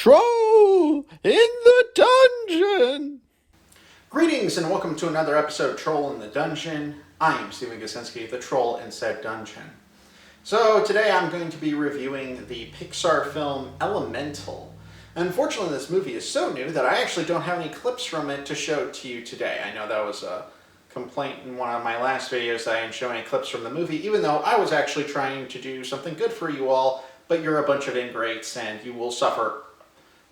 Troll in the Dungeon! Greetings and welcome to another episode of Troll in the Dungeon. I am Stephen Gasinski, the troll in said dungeon. So today I'm going to be reviewing the Pixar film ElemenTroll. Unfortunately, this movie is so new that I actually don't have any clips from it to show to you today. I know that was a complaint in one of my last videos that I didn't show any clips from the movie, even though I was actually trying to do something good for you all, but you're a bunch of ingrates and you will suffer.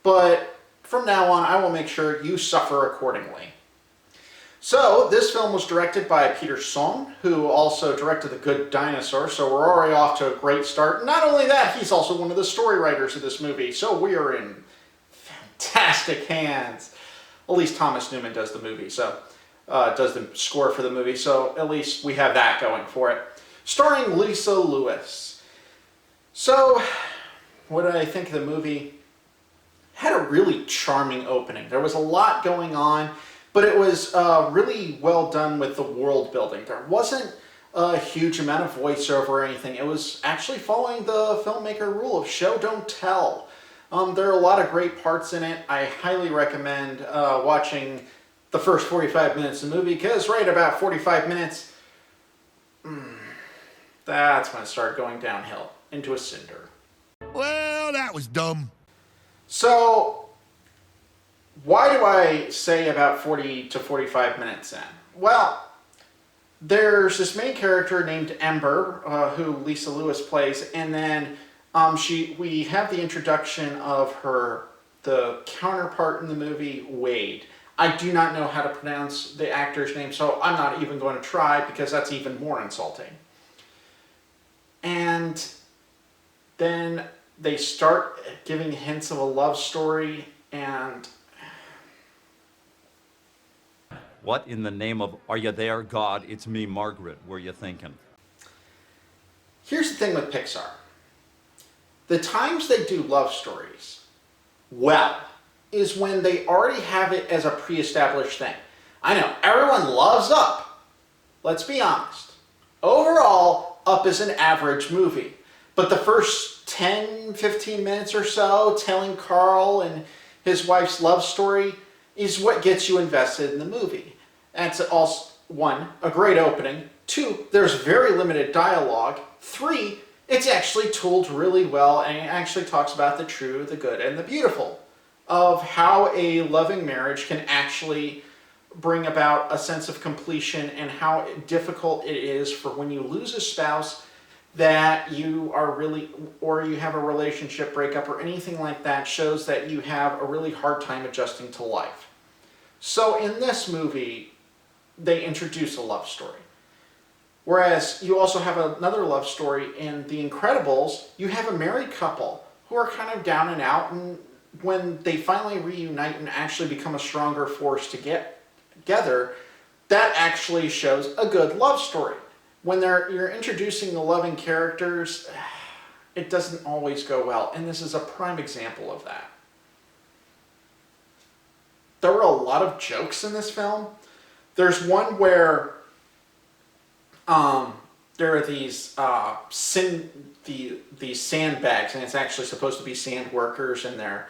But from now on, I will make sure you suffer accordingly. So, this film was directed by Peter Sohn, who also directed The Good Dinosaur, so we're already off to a great start. Not only that, he's also one of the story writers of this movie, so we are in fantastic hands. At least Thomas Newman does the movie, so does the score for the movie, so at least we have that going for it. Starring Lisa Lewis. So, what did I think of the movie? Had a really charming opening. There was a lot going on, but it was really well done with the world building. There wasn't a huge amount of voiceover or anything. It was actually following the filmmaker rule of show, don't tell. There are a lot of great parts in it. I highly recommend watching the first 45 minutes of the movie, because right about 45 minutes, that's when it started going downhill into a cinder. Well, that was dumb. So, why do I say about 40 to 45 minutes in? Well, there's this main character named Ember, who Lisa Lewis plays, and then we have the introduction of the counterpart in the movie, Wade. I do not know how to pronounce the actor's name, so I'm not even going to try, because that's even more insulting. And then they start giving hints of a love story, and what in the name of are you there, God? It's me, Margaret, were you thinking? Here's the thing with Pixar. The times they do love stories well is when they already have it as a pre-established thing. I know, everyone loves Up. Let's be honest. Overall, Up is an average movie. But the first 10, 15 minutes or so, telling Carl and his wife's love story is what gets you invested in the movie. That's also, one, a great opening. Two, there's very limited dialogue. Three, it's actually told really well, and it actually talks about the true, the good, and the beautiful of how a loving marriage can actually bring about a sense of completion, and how difficult it is for when you lose a spouse that you are really, or you have a relationship breakup or anything like that, shows that you have a really hard time adjusting to life. So in this movie, they introduce a love story. Whereas you also have another love story in The Incredibles. You have a married couple who are kind of down and out, and when they finally reunite and actually become a stronger force to get together, that actually shows a good love story. When you're introducing the loving characters, it doesn't always go well, and this is a prime example of that. There were a lot of jokes in this film. There's one where there are these these sandbags, and it's actually supposed to be sand workers, and they're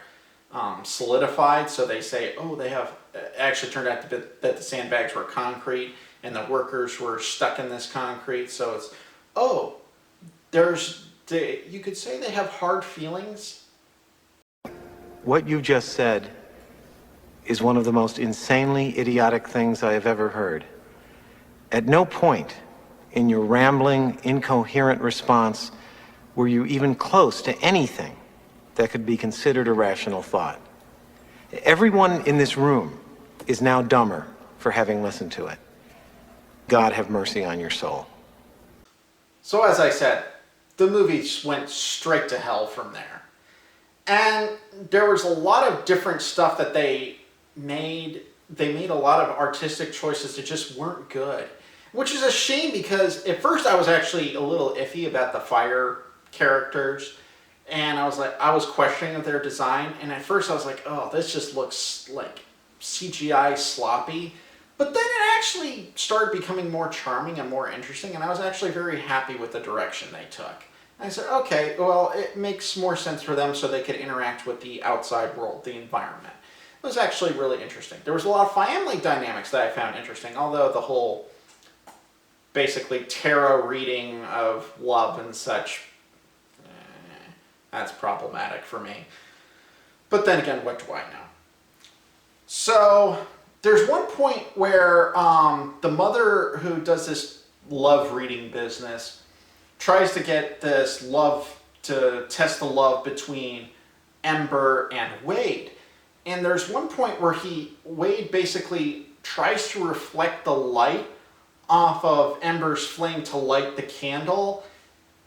solidified, so they say, oh, they have, it actually turned out that the sandbags were concrete, and the workers were stuck in this concrete, so it's, oh, you could say they have hard feelings. What you just said is one of the most insanely idiotic things I have ever heard. At no point in your rambling, incoherent response were you even close to anything that could be considered a rational thought. Everyone in this room is now dumber for having listened to it. God have mercy on your soul. So as I said, the movie went straight to hell from there. And there was a lot of different stuff that they made. They made a lot of artistic choices that just weren't good. Which is a shame, because at first I was actually a little iffy about the fire characters. And I was questioning their design. And at first I was like, oh, this just looks like CGI sloppy. But then it actually started becoming more charming and more interesting, and I was actually very happy with the direction they took. I said, okay, well, it makes more sense for them so they could interact with the outside world, the environment. It was actually really interesting. There was a lot of family dynamics that I found interesting, although the whole basically tarot reading of love and such, that's problematic for me. But then again, what do I know? So there's one point where the mother who does this love reading business tries to get this love, to test the love between Ember and Wade. And there's one point where Wade basically tries to reflect the light off of Ember's flame to light the candle,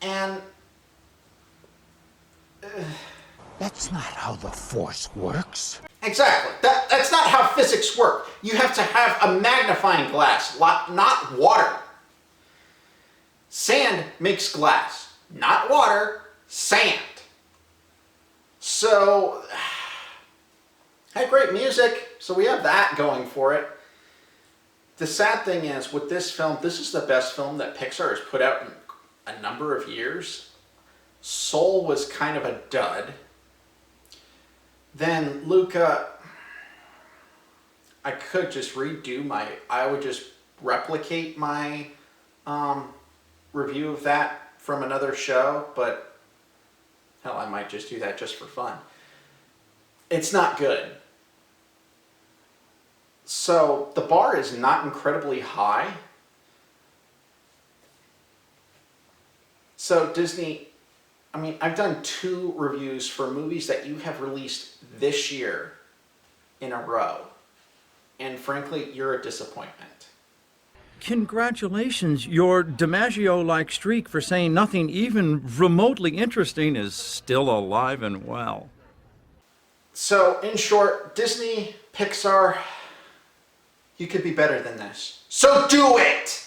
and That's not how the Force works. exactly, that's not how physics work. You have to have a magnifying glass, not water. Sand makes glass, not water, sand. So, had great music, so we have that going for it. The sad thing is, with this film, this is the best film that Pixar has put out in a number of years. Soul was kind of a dud. Then Luca, I could just I would just replicate my review of that from another show, but hell, I might just do that just for fun. It's not good. So the bar is not incredibly high. So Disney, I mean, I've done 2 reviews for movies that you have released this year in a row. And frankly, you're a disappointment. Congratulations. Your DiMaggio-like streak for saying nothing even remotely interesting is still alive and well. So, in short, Disney, Pixar, you could be better than this. So do it!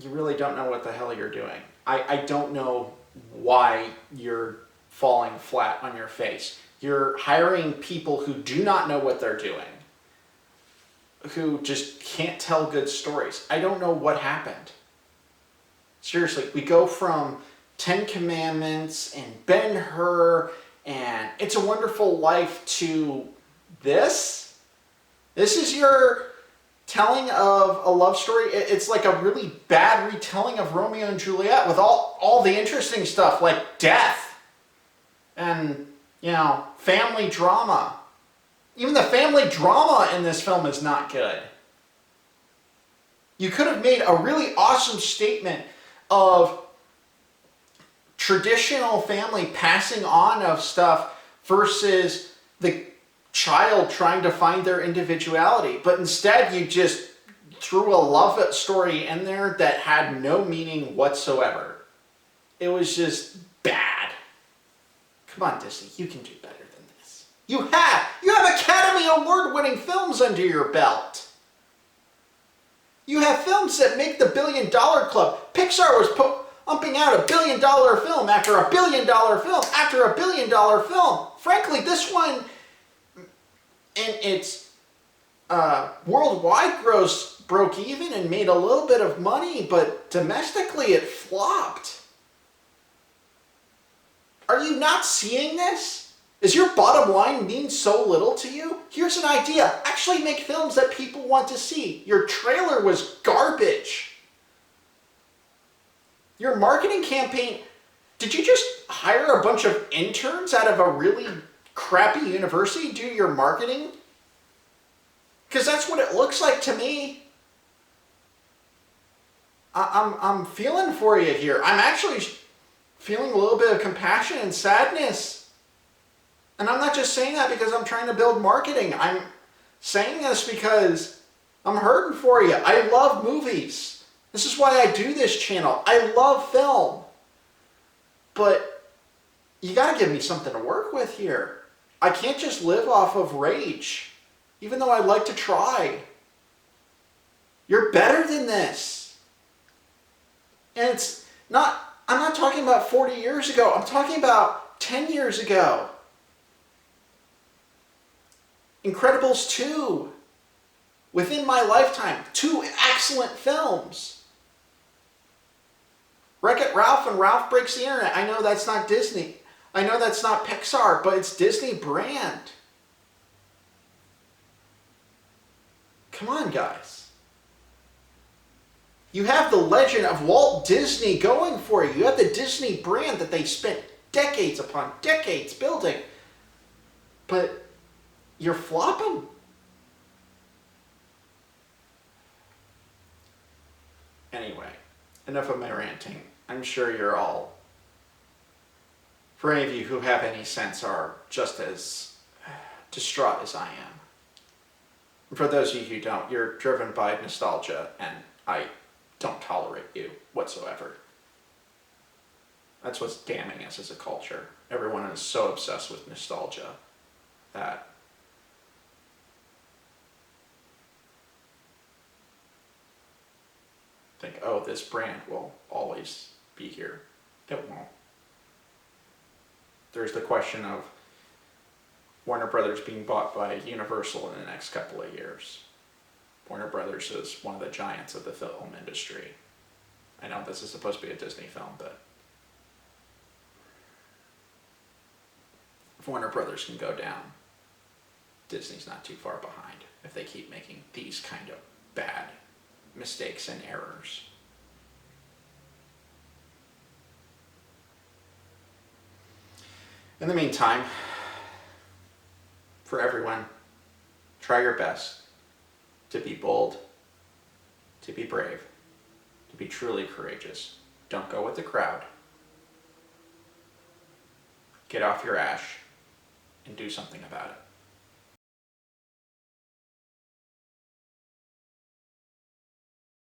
You really don't know what the hell you're doing. I don't know why you're falling flat on your face. You're hiring people who do not know what they're doing, who just can't tell good stories. I don't know what happened. Seriously, we go from 10 Commandments and Ben-Hur and It's a Wonderful Life to this? This is your telling of a love story? It's like a really bad retelling of Romeo and Juliet with all the interesting stuff like death and, you know, family drama. Even the family drama in this film is not good. You could have made a really awesome statement of traditional family passing on of stuff versus the child trying to find their individuality. But instead you just threw a love story in there that had no meaning whatsoever. It was just bad. Come on, Disney, you can do better than this. You have Academy Award-winning films under your belt. You have films that make the $1 Billion Club. Pixar was pumping out a $1 billion film after a $1 billion film after a $1 billion film. Frankly, this one, in its worldwide gross, broke even and made a little bit of money, but domestically it flopped. Are you not seeing this? Does your bottom line mean so little to you? Here's an idea. Actually make films that people want to see. Your trailer was garbage. Your marketing campaign, did you just hire a bunch of interns out of a really crappy university to do your marketing? Because that's what it looks like to me. I'm feeling for you here. I'm actually feeling a little bit of compassion and sadness. And I'm not just saying that because I'm trying to build marketing. I'm saying this because I'm hurting for you. I love movies. This is why I do this channel. I love film. But you gotta give me something to work with here. I can't just live off of rage, even though I'd like to try. You're better than this. And it's not, I'm not talking about 40 years ago. I'm talking about 10 years ago. Incredibles 2. Within my lifetime, 2 excellent films. Wreck-It Ralph and Ralph Breaks the Internet. I know that's not Disney. I know that's not Pixar, but it's Disney brand. Come on, guys. You have the legend of Walt Disney going for you. You have the Disney brand that they spent decades upon decades building. But you're flopping. Anyway, enough of my ranting. I'm sure you're all, for any of you who have any sense, are just as distraught as I am. And for those of you who don't, you're driven by nostalgia, and I don't tolerate you whatsoever. That's what's damning us as a culture. Everyone is so obsessed with nostalgia that think, oh, this brand will always be here. It won't. There's the question of Warner Brothers being bought by Universal in the next couple of years. Warner Brothers is one of the giants of the film industry. I know this is supposed to be a Disney film, but if Warner Brothers can go down, Disney's not too far behind if they keep making these kind of bad mistakes and errors. In the meantime, for everyone, try your best to be bold, to be brave, to be truly courageous. Don't go with the crowd. Get off your ash and do something about it.